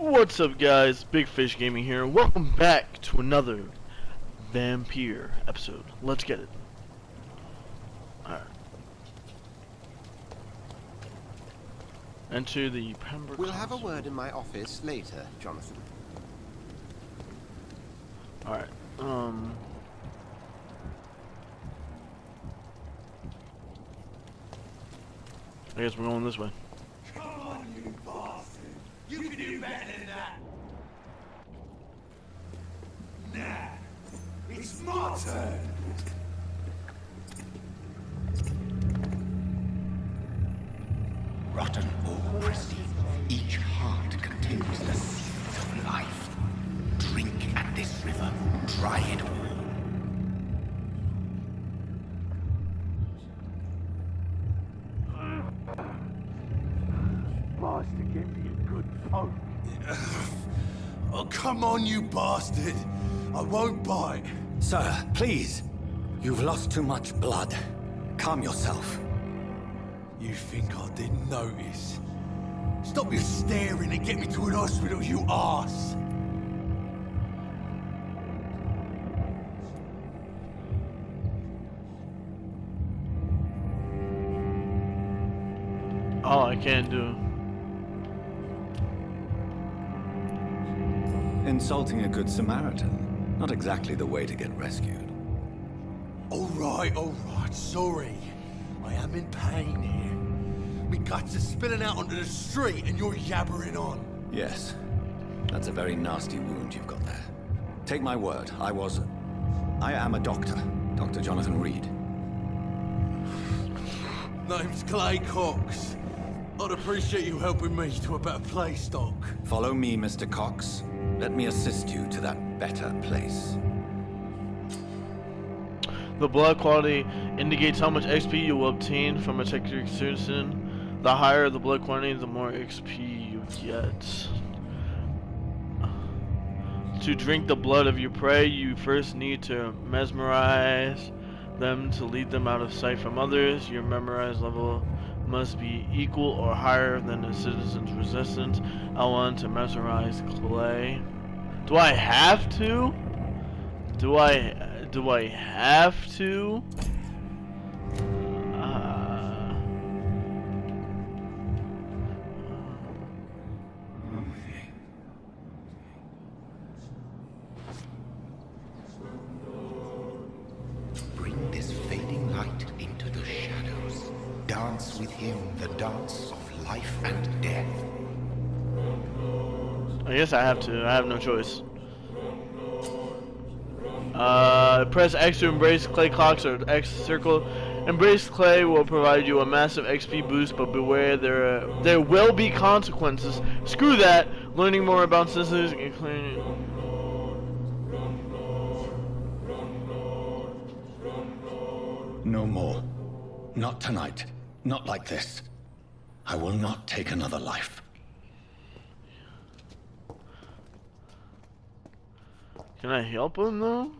What's up, guys? Big Fish Gaming here. Welcome back to another Vampyr episode. Let's get it. Alright. Enter the Pembroke We'll have a Castle. word in my office later, Jonathan. Alright. I guess we're going this way. Come on, you bastard! You can do better than that! Nah, it's my turn! Rotten or pristine, each heart contains the seeds of life. Drink at this river, try it all. Bastard, give me a good poke. Oh, come on, you bastard! I won't bite. Sir, please. You've lost too much blood. Calm yourself. You think I didn't notice? Stop your staring and get me to an hospital, you arse! All I can do. Insulting a good Samaritan. Not exactly the way to get rescued. Alright, sorry. I am in pain here. Me guts are spilling out onto the street and you're yabbering on. Yes. That's a very nasty wound you've got there. Take my word, I am a doctor. Dr. Jonathan Reed. Name's Clay Cox. I'd appreciate you helping me to a better place, Doc. Follow me, Mr. Cox. Let me assist you to that better place. The blood quality indicates how much XP you will obtain from a technical citizen. The higher the blood quantity, the more XP you get. To drink the blood of your prey, you first need to mesmerize them to lead them out of sight from others. Your memorized level must be equal or higher than the citizen's resistance. I want to mesmerize Clay. Do I have to? Do I have to? Bring this fading light into the shadows. Dance with him the dance of life and death. I guess I have to. I have no choice. Press X to embrace Clay Cox or X circle. Embrace Clay will provide you a massive XP boost, but beware, there will be consequences. Screw that. Learning more about systems including. No more. Not tonight. Not like this. I will not take another life. Can I help him though?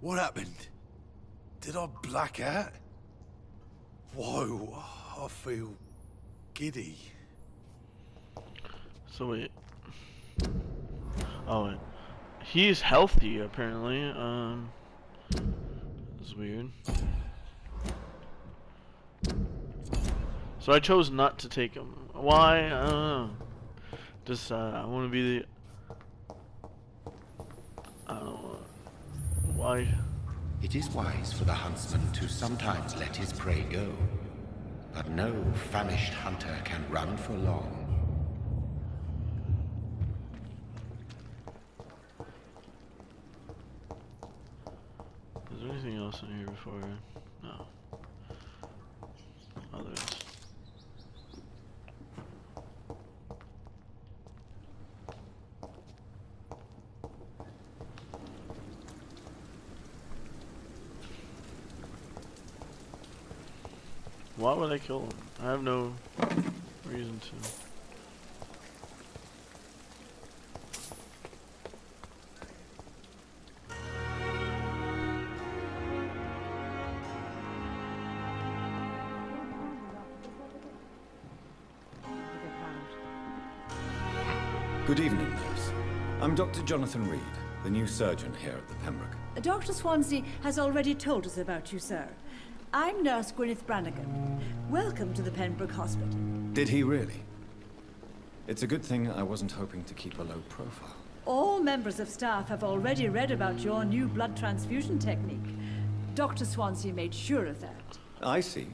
What happened? Did I black out? Whoa, I feel giddy. So wait. Oh wait. He's healthy apparently. That's weird. So I chose not to take him. Why? I don't know. Just I want to be the. I don't know. Why? It is wise for the huntsman to sometimes let his prey go, but no famished hunter can run for long. Is there anything else in here before? No. Oh, there is. Why would I kill him? I have no reason to. Good evening, nurse. I'm Dr. Jonathan Reed, the new surgeon here at the Pembroke. Dr. Swansea has already told us about you, sir. I'm Nurse Gwyneth Brannigan. Welcome to the Pembroke Hospital. Did he really? It's a good thing I wasn't hoping to keep a low profile. All members of staff have already read about your new blood transfusion technique. Dr. Swansea made sure of that. I see.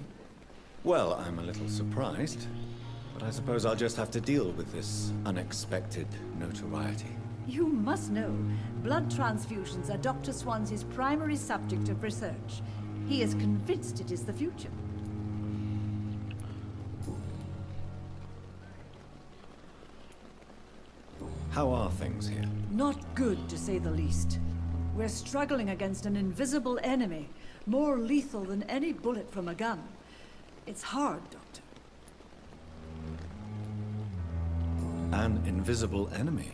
Well, I'm a little surprised, but I suppose I'll just have to deal with this unexpected notoriety. You must know, blood transfusions are Dr. Swansea's primary subject of research. He is convinced it is the future. How are things here? Not good, to say the least. We're struggling against an invisible enemy, more lethal than any bullet from a gun. It's hard, Doctor. An invisible enemy?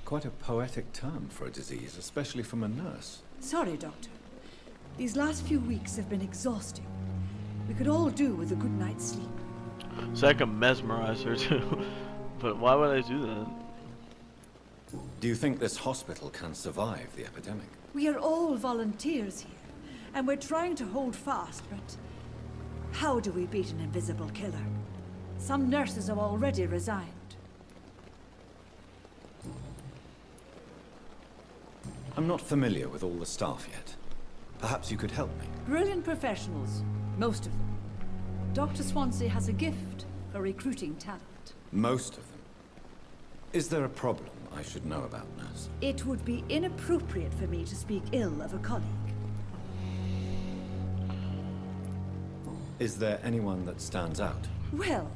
Quite a poetic term for a disease, especially from a nurse. Sorry, Doctor. These last few weeks have been exhausting. We could all do with a good night's sleep. So I can mesmerize her too. But why would I do that? Do you think this hospital can survive the epidemic? We are all volunteers here, and we're trying to hold fast, but how do we beat an invisible killer? Some nurses have already resigned. I'm not familiar with all the staff yet. Perhaps you could help me. Brilliant professionals, most of them. Dr. Swansea has a gift for recruiting talent. Most of them. Is there a problem I should know about, nurse? It would be inappropriate for me to speak ill of a colleague. Is there anyone that stands out? Well,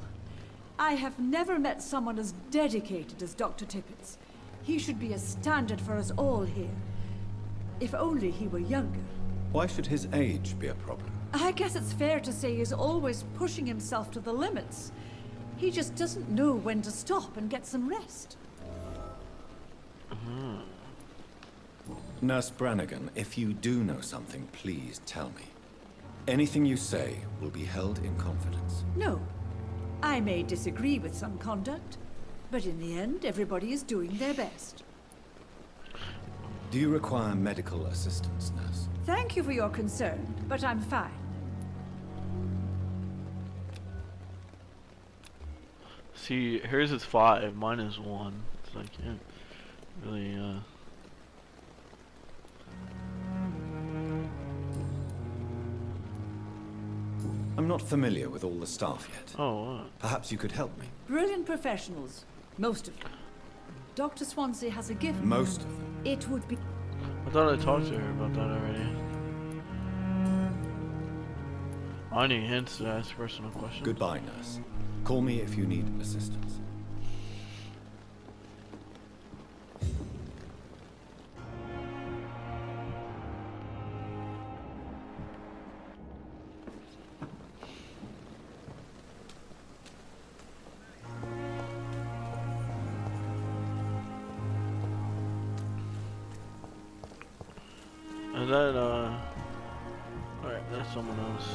I have never met someone as dedicated as Dr. Tippett's. He should be a standard for us all here. If only he were younger. Why should his age be a problem? I guess it's fair to say he's always pushing himself to the limits. He just doesn't know when to stop and get some rest. Nurse Brannigan, if you do know something, please tell me. Anything you say will be held in confidence. No. I may disagree with some conduct, but in the end, everybody is doing their best. Do you require medical assistance, nurse? Thank you for your concern, but I'm fine. See, hers is 5, mine is 1. So I can't really, I'm not familiar with all the staff yet. Oh, what? Perhaps you could help me. Brilliant professionals, most of them. Dr. Swansea has a gift. Most of them. It would be... I thought I talked to her about that already. I need hints to ask personal questions. Goodbye, nurse. Call me if you need assistance. Is that, alright, that's someone else.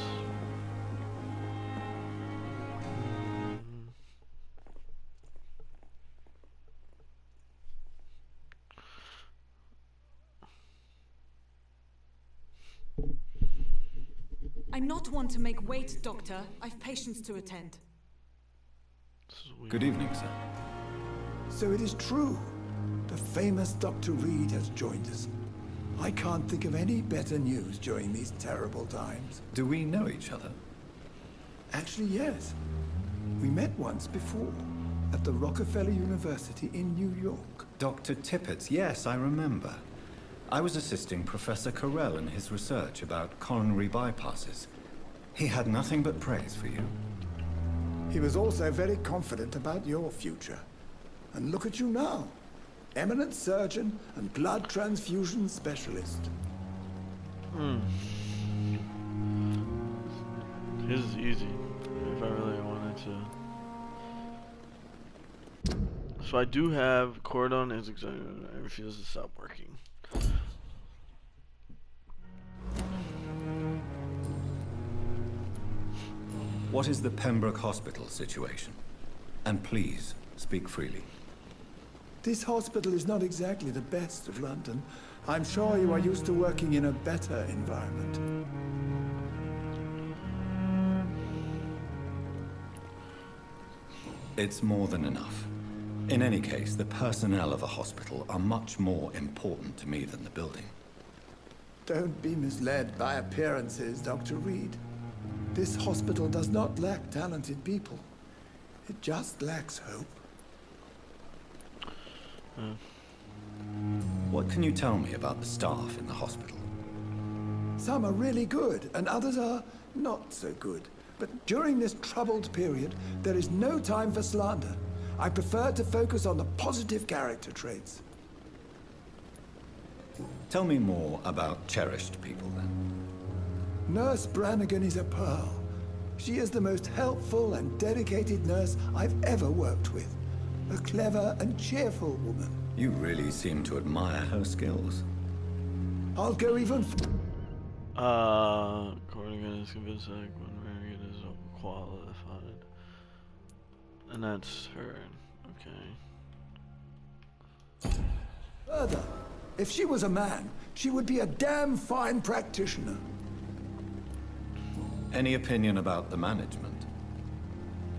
I'm not one to make wait, Doctor. I've patients to attend. This is weird. Good evening, sir. So it is true. The famous Dr. Reed has joined us. I can't think of any better news during these terrible times. Do we know each other? Actually, yes. We met once before, at the Rockefeller University in New York. Dr. Tippett, yes, I remember. I was assisting Professor Carell in his research about coronary bypasses. He had nothing but praise for you. He was also very confident about your future. And look at you now. Eminent surgeon and blood transfusion specialist. His is easy, if I really wanted to. So I do have cordon is excited. I refuse to stop working. What is the Pembroke Hospital situation? And please, speak freely. This hospital is not exactly the best of London. I'm sure you are used to working in a better environment. It's more than enough. In any case, the personnel of a hospital are much more important to me than the building. Don't be misled by appearances, Dr. Reed. This hospital does not lack talented people. It just lacks hope. What can you tell me about the staff in the hospital? Some are really good, and others are not so good. But during this troubled period, there is no time for slander. I prefer to focus on the positive character traits. Tell me more about cherished people, then. Nurse Brannigan is a pearl. She is the most helpful and dedicated nurse I've ever worked with. A clever and cheerful woman. You really seem to admire her skills. I'll go even Corrigan is convinced that when Marion is qualified. And that's her. Okay. further. If she was a man, she would be a damn fine practitioner. Any opinion about the management?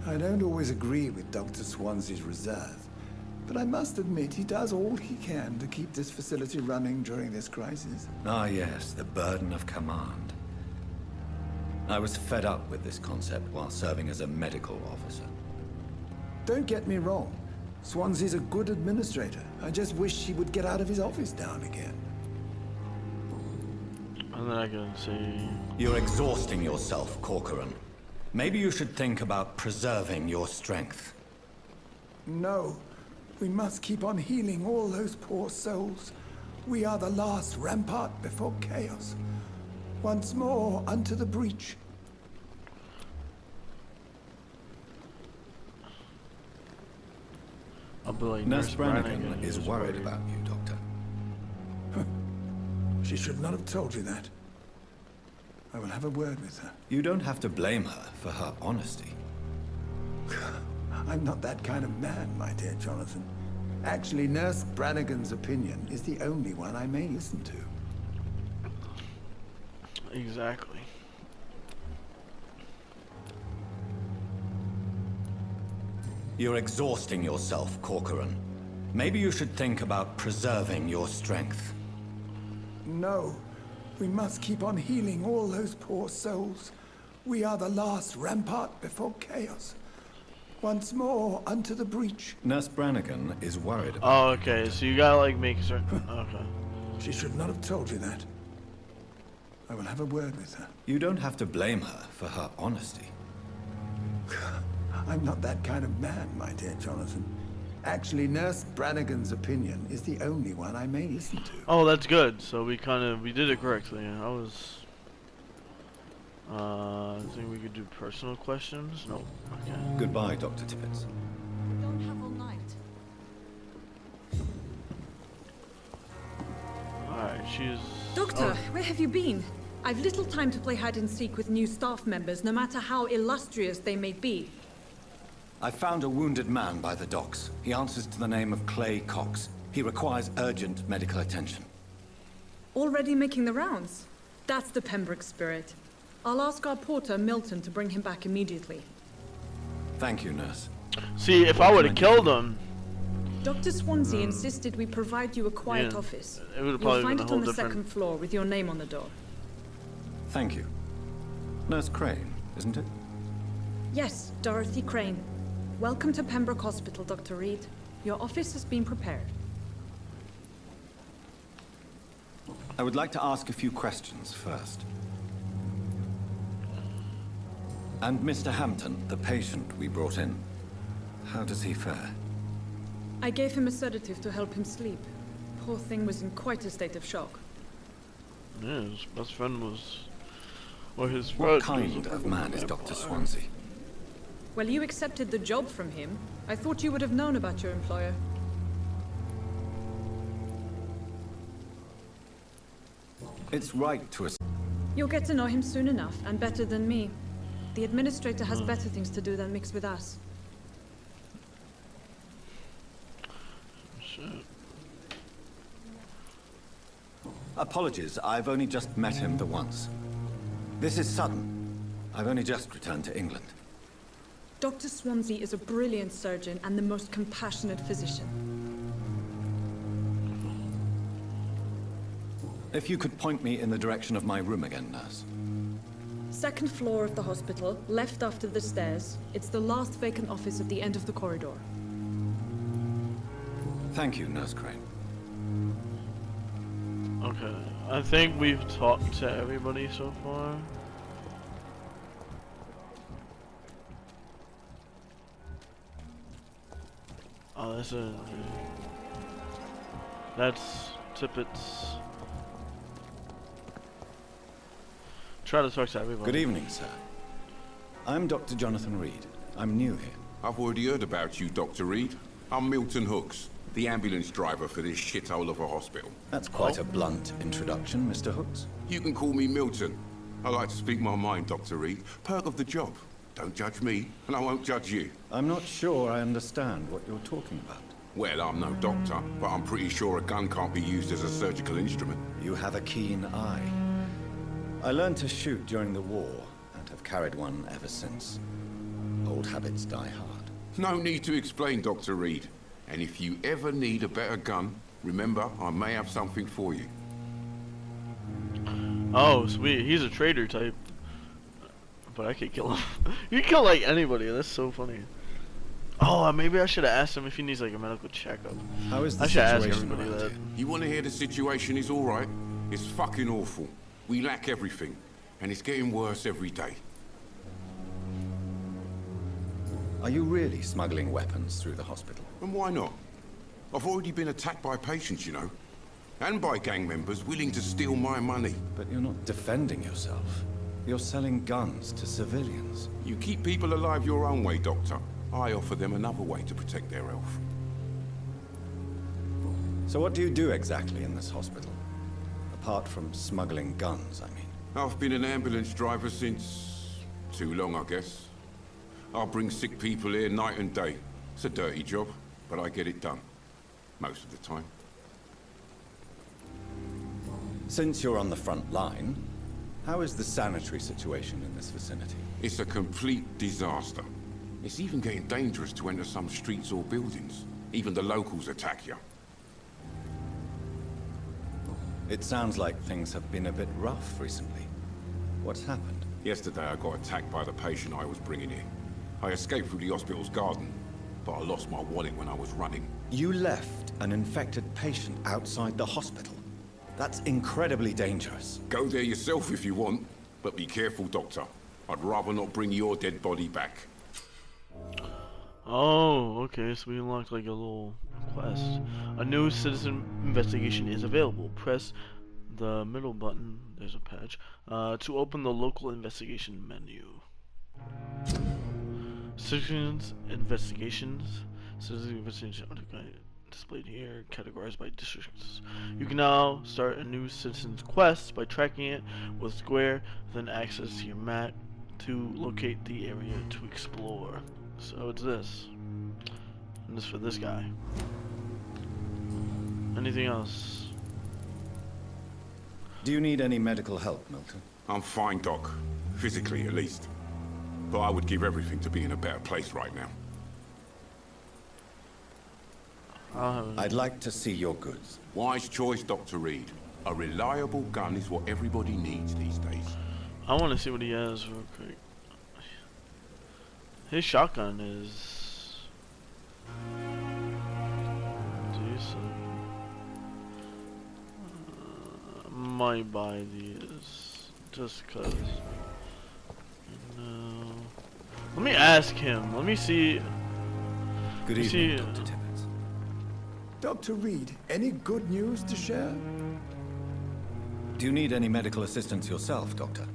I don't always agree with Dr. Swansea's reserve, but I must admit he does all he can to keep this facility running during this crisis. Ah, yes, the burden of command. I was fed up with this concept while serving as a medical officer. Don't get me wrong. Swansea's a good administrator. I just wish he would get out of his office now and again. And then I can say... You're exhausting yourself, Corcoran. Maybe you should think about preserving your strength. No. We must keep on healing all those poor souls. We are the last rampart before chaos. Once more unto the breach. I'll be like, Nurse Brannigan is worried about you, Doctor. She should not have told you that. I will have a word with her. You don't have to blame her for her honesty. I'm not that kind of man, my dear Jonathan. Actually, Nurse Brannigan's opinion is the only one I may listen to. Exactly. You're exhausting yourself, Corcoran. Maybe you should think about preserving your strength. No. We must keep on healing all those poor souls. We are the last rampart before chaos. Once more unto the breach. Nurse Brannigan is worried about Oh, okay. So you gotta like make certain... Okay. She should not have told you that. I will have a word with her. you. Don't have to blame her for her honesty. I'm not that kind of man, my dear Jonathan. Actually, Nurse Brannigan's opinion is the only one I may listen to. Oh, that's good. So we did it correctly. I was... I think we could do personal questions. No. Okay. Goodbye, Dr. Tippett. Don't have all night. Alright, she's... Doctor, where have you been? I've little time to play hide and seek with new staff members, no matter how illustrious they may be. I found a wounded man by the docks. He answers to the name of Clay Cox. He requires urgent medical attention. Already making the rounds? That's the Pembroke spirit. I'll ask our porter, Milton, to bring him back immediately. Thank you, nurse. See, if I would have killed him... Dr. Swansea insisted we provide you a quiet Yeah, office. it would've You'll probably find been a it whole on the different- second floor with your name on the door. Thank you. Nurse Crane, isn't it? Yes, Dorothy Crane. Welcome to Pembroke Hospital, Dr. Reed. Your office has been prepared. I would like to ask a few questions first. And Mr. Hampton, the patient we brought in, how does he fare? I gave him a sedative to help him sleep. Poor thing was in quite a state of shock. Yeah, his best friend was... Or his What friend kind was of man is Dr. Swansea? Well, you accepted the job from him. I thought you would have known about your employer. It's right to us. You'll get to know him soon enough, and better than me. The administrator has better things to do than mix with us. shit. Apologies, I've only just met him the once. This is sudden. I've only just returned to England. Dr. Swansea is a brilliant surgeon and the most compassionate physician. If you could point me in the direction of my room again, nurse. Second floor of the hospital, left after the stairs. It's the last vacant office at the end of the corridor. Thank you, Nurse Crane. Okay, I think we've talked to everybody so far. Oh, that's Tippett's. Try to talk to everybody. Good evening, sir. I'm Dr. Jonathan Reed. I'm new here. I've already heard about you, Dr. Reed. I'm Milton Hooks, the ambulance driver for this shithole of a hospital. That's quite a blunt introduction, Mr. Hooks. You can call me Milton. I like to speak my mind, Dr. Reed. Perk of the job. Don't judge me, and I won't judge you. I'm not sure I understand what you're talking about. Well, I'm no doctor, but I'm pretty sure a gun can't be used as a surgical instrument. You have a keen eye. I learned to shoot during the war, and have carried one ever since. Old habits die hard. No need to explain, Dr. Reed. And if you ever need a better gun, remember, I may have something for you. Oh, sweet. He's a traitor type. But I could kill him. You can kill, like, anybody. That's so funny. Oh, maybe I should have asked him if he needs, like, a medical checkup. How is the I should ask situation everybody around that. here? You want to hear the situation is all right? It's fucking awful. We lack everything, and it's getting worse every day. Are you really smuggling weapons through the hospital? And why not? I've already been attacked by patients, you know. And by gang members willing to steal my money. But you're not defending yourself. You're selling guns to civilians. You keep people alive your own way, Doctor. I offer them another way to protect their health. So what do you do exactly in this hospital? Apart from smuggling guns, I mean. I've been an ambulance driver since... too long, I guess. I bring sick people here night and day. It's a dirty job, but I get it done. Most of the time. Since you're on the front line, how is the sanitary situation in this vicinity? It's a complete disaster. It's even getting dangerous to enter some streets or buildings. Even the locals attack you. It sounds like things have been a bit rough recently. What's happened? Yesterday I got attacked by the patient I was bringing in. I escaped through the hospital's garden, but I lost my wallet when I was running. You left an infected patient outside the hospital? That's incredibly dangerous. Go there yourself if you want, but be careful, Doctor. I'd rather not bring your dead body back. Oh, okay, so we unlocked like a little quest. A new citizen investigation is available. Press the middle button, there's a patch, to open the local investigation menu. Citizens investigations displayed here, categorized by districts. You can now start a new citizen's quest by tracking it with square, then access to your map to locate the area to explore. So it's this. And this for this guy. Anything else? Do you need any medical help, Milton? I'm fine, Doc. Physically, at least. But I would give everything to be in a better place right now. I'd like to see your goods. Wise choice, Dr. Reed. A reliable gun is what everybody needs these days. I want to see what he has real quick. His shotgun is decent. Might buy these just cause. No. Let me ask him. Let me see. Good Let me evening, see. Dr. Tippett. Dr. Reed, any good news to share? Do you need any medical assistance yourself, Doctor?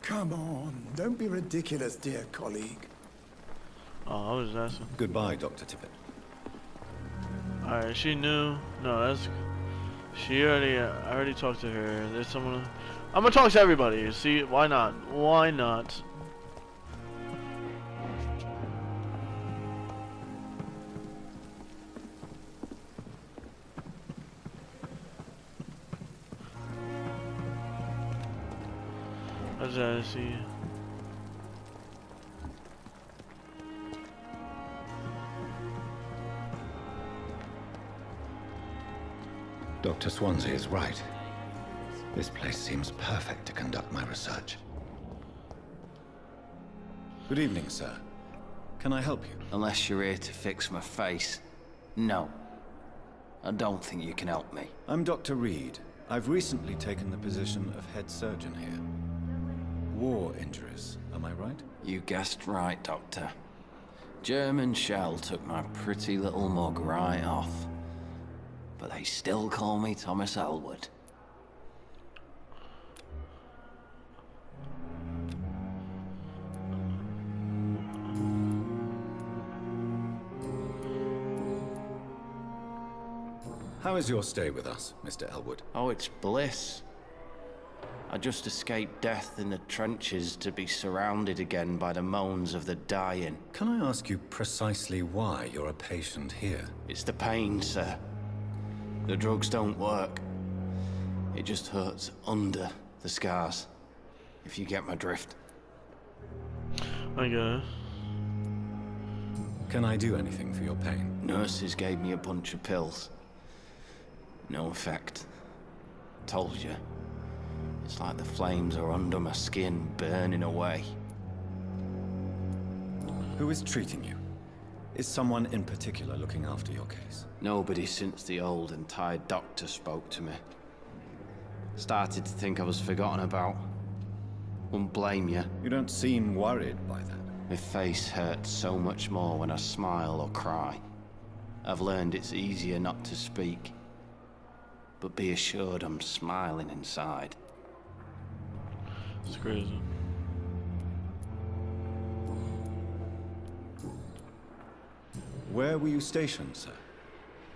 Come on, don't be ridiculous, dear colleague. Oh, I was asking. Goodbye, Dr. Tippett. Alright, she knew. No, that's. She already. I already talked to her. There's someone. I'm gonna talk to everybody. See, why not? Why not? I see. Dr. Swansea is right. This place seems perfect to conduct my research. Good evening, sir. Can I help you? Unless you're here to fix my face. No. I don't think you can help me. I'm Dr. Reed. I've recently taken the position of head surgeon here. War injuries, am I right? You guessed right, Doctor. German shell took my pretty little mug right off. But they still call me Thomas Elwood. How is your stay with us, Mr. Elwood? Oh, it's bliss. I just escaped death in the trenches to be surrounded again by the moans of the dying. Can I ask you precisely why you're a patient here? It's the pain, sir. The drugs don't work. It just hurts under the scars, if you get my drift. I guess. Can I do anything for your pain? Nurses gave me a bunch of pills. No effect. Told you. It's like the flames are under my skin, burning away. Who is treating you? Is someone in particular looking after your case? Nobody since the old and tired doctor spoke to me. Started to think I was forgotten about. Wouldn't blame you. You don't seem worried by that. My face hurts so much more when I smile or cry. I've learned it's easier not to speak. But be assured I'm smiling inside. It's crazy. Where were you stationed, sir?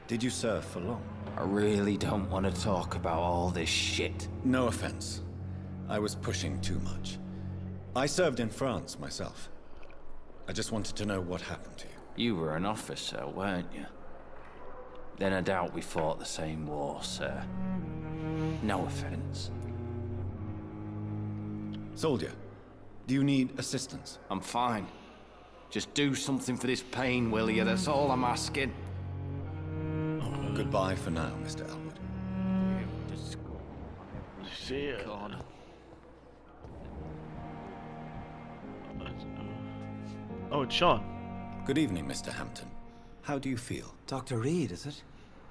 Did you serve for long? I really don't want to talk about all this shit. No offense. I was pushing too much. I served in France myself. I just wanted to know what happened to you. You were an officer, weren't you? Then I doubt we fought the same war, sir. No offense. Soldier, do you need assistance? I'm fine. Just do something for this pain, will you? That's all I'm asking. Goodbye for now, Mr. Elwood. See ya. God. Oh, it's Sean. Good evening, Mr. Hampton. How do you feel? Dr. Reed, is it?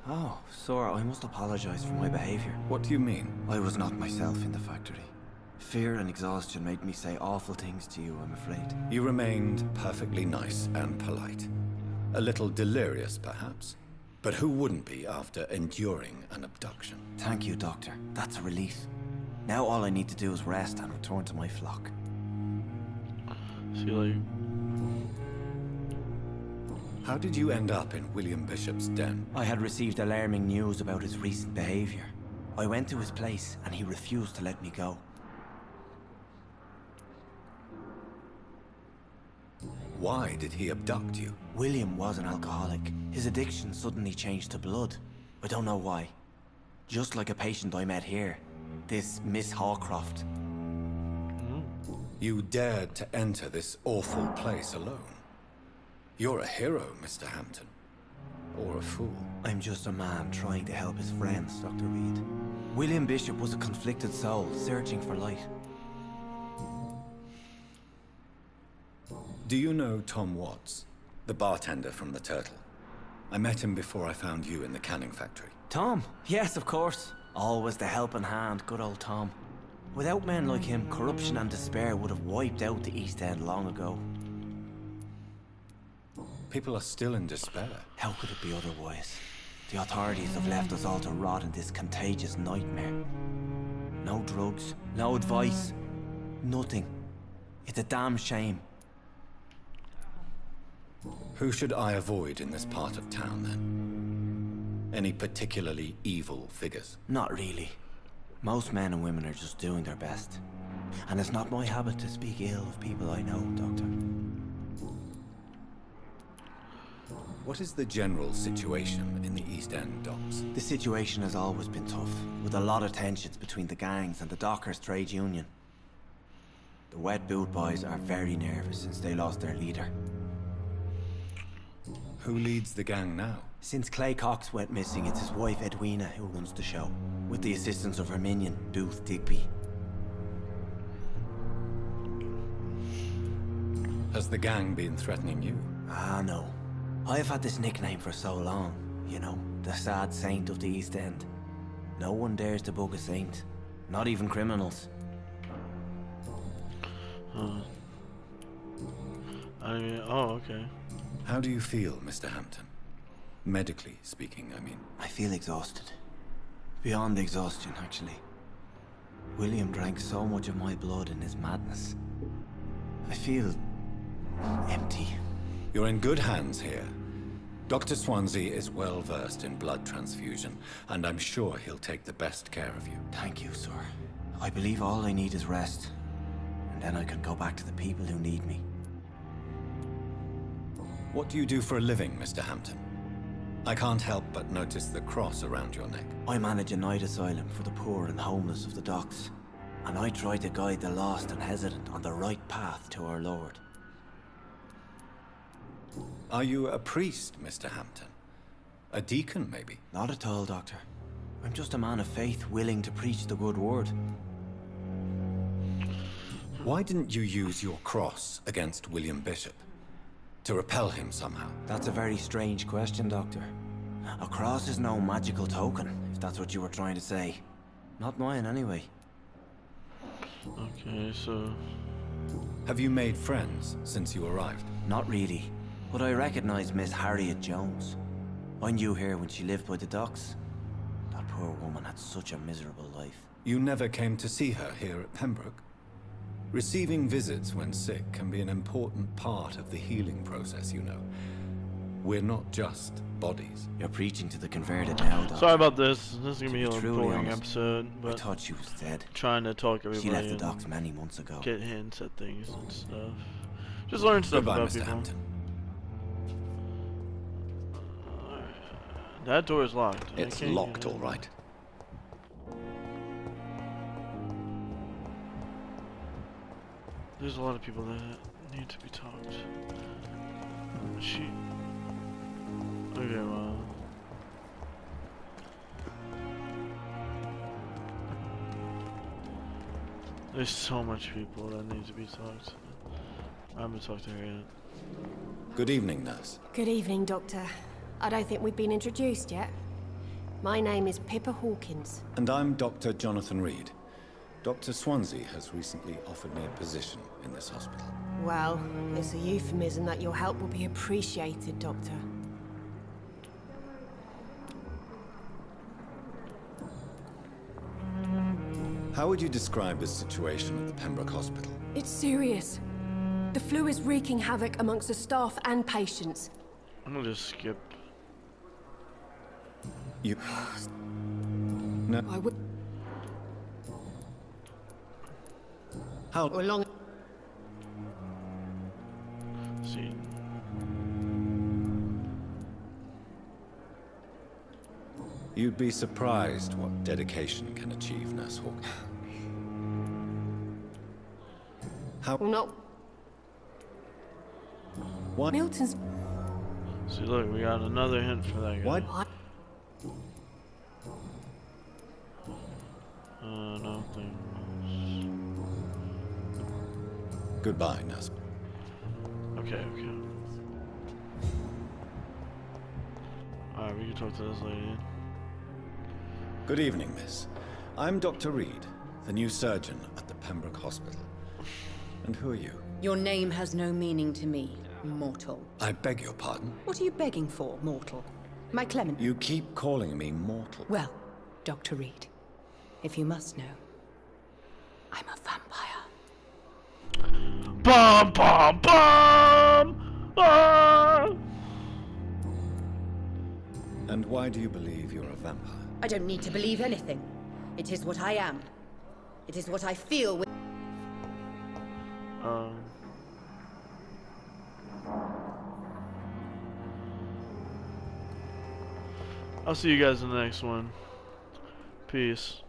Oh, sir, I must apologize for my behavior. What do you mean? I was not myself in the factory. Fear and exhaustion made me say awful things to you, I'm afraid. You remained perfectly nice and polite. A little delirious, perhaps. But who wouldn't be after enduring an abduction? Thank you, Doctor. That's a relief. Now all I need to do is rest and return to my flock. See, like, How did you end up in William Bishop's den? I had received alarming news about his recent behavior. I went to his place and he refused to let me go. Why did he abduct you? William was an alcoholic. His addiction suddenly changed to blood. I don't know why. Just like a patient I met here. This Miss Hawcroft. You dared to enter this awful place alone. You're a hero, Mr. Hampton. Or a fool. I'm just a man trying to help his friends, Dr. Reed. William Bishop was a conflicted soul, searching for light. Do you know Tom Watts? The bartender from the Turtle. I met him before I found you in the canning factory. Tom? Yes, of course. Always the helping hand, good old Tom. Without men like him, corruption and despair would have wiped out the East End long ago. People are still in despair. How could it be otherwise? The authorities have left us all to rot in this contagious nightmare. No drugs, no advice, nothing. It's a damn shame. Who should I avoid in this part of town, then? Any particularly evil figures? Not really. Most men and women are just doing their best. And it's not my habit to speak ill of people I know, Doctor. What is the general situation in the East End docks? The situation has always been tough, with a lot of tensions between the gangs and the dockers' trade union. The Wet Boot Boys are very nervous since they lost their leader. Who leads the gang now? Since Clay Cox went missing, it's his wife Edwina who runs the show, with the assistance of her minion, Booth Digby. Has the gang been threatening you? Ah, no. I've had this nickname for so long, you know, the sad saint of the East End. No one dares to bug a saint, not even criminals. Okay. How do you feel, Mr. Hampton? Medically speaking, I mean. I feel exhausted. Beyond exhaustion, actually. William drank so much of my blood in his madness. I feel empty. You're in good hands here. Dr. Swansea is well versed in blood transfusion, and I'm sure he'll take the best care of you. Thank you, sir. I believe all I need is rest. And then I can go back to the people who need me. What do you do for a living, Mr. Hampton? I can't help but notice the cross around your neck. I manage a night asylum for the poor and homeless of the docks. And I try to guide the lost and hesitant on the right path to our Lord. Are you a priest, Mr. Hampton? A deacon, maybe? Not at all, Doctor. I'm just a man of faith willing to preach the good word. Why didn't you use your cross against William Bishop? To repel him somehow? That's a very strange question, Doctor. A cross is no magical token, if that's what you were trying to say. Not mine, anyway. Okay, so... Have you made friends since you arrived? Not really, but I recognize Miss Harriet Jones. I knew her when she lived by the docks. That poor woman had such a miserable life. You never came to see her here at Pembroke? Receiving visits when sick can be an important part of the healing process, you know. We're not just bodies. You're preaching to the converted now, Doctor. Sorry about this. This is gonna be a Truly boring honest, episode, I but thought she was dead. trying to talk everybody. She left the and docks many months ago. Get hints at things and stuff. Just learn stuff Goodbye, about Mr. people. Hampton. That door is locked. I It's can't locked, get in. all right. There's a lot of people that need to be talked. She. Okay, well. There's so much people that need to be talked to. I haven't talked to her yet. Good evening, nurse. Good evening, Doctor. I don't think we've been introduced yet. My name is Pippa Hawkins. And I'm Dr. Jonathan Reed. Dr. Swansea has recently offered me a position in this hospital. Well, it's a euphemism that your help will be appreciated, Doctor. How would you describe the situation at the Pembroke Hospital? It's serious. The flu is wreaking havoc amongst the staff and patients. I'm gonna just skip. You... No. I would... How long... See. You'd be surprised what dedication can achieve, Nurse Hawkins. How... Well, not... What? Milton's... See, look, we got another hint for that guy. What? Nothing. Goodbye, Nurse. Okay. Alright, we can talk to this lady. Good evening, miss. I'm Dr. Reed, the new surgeon at the Pembroke Hospital. And who are you? Your name has no meaning to me, mortal. I beg your pardon? What are you begging for, mortal? My Clement. You keep calling me mortal. Well, Dr. Reed, if you must know, I'm a vampire. Bum bum bum! Ah! And why do you believe you're a vampire? I don't need to believe anything. It is what I am. It is what I feel with... I'll see you guys in the next one. Peace.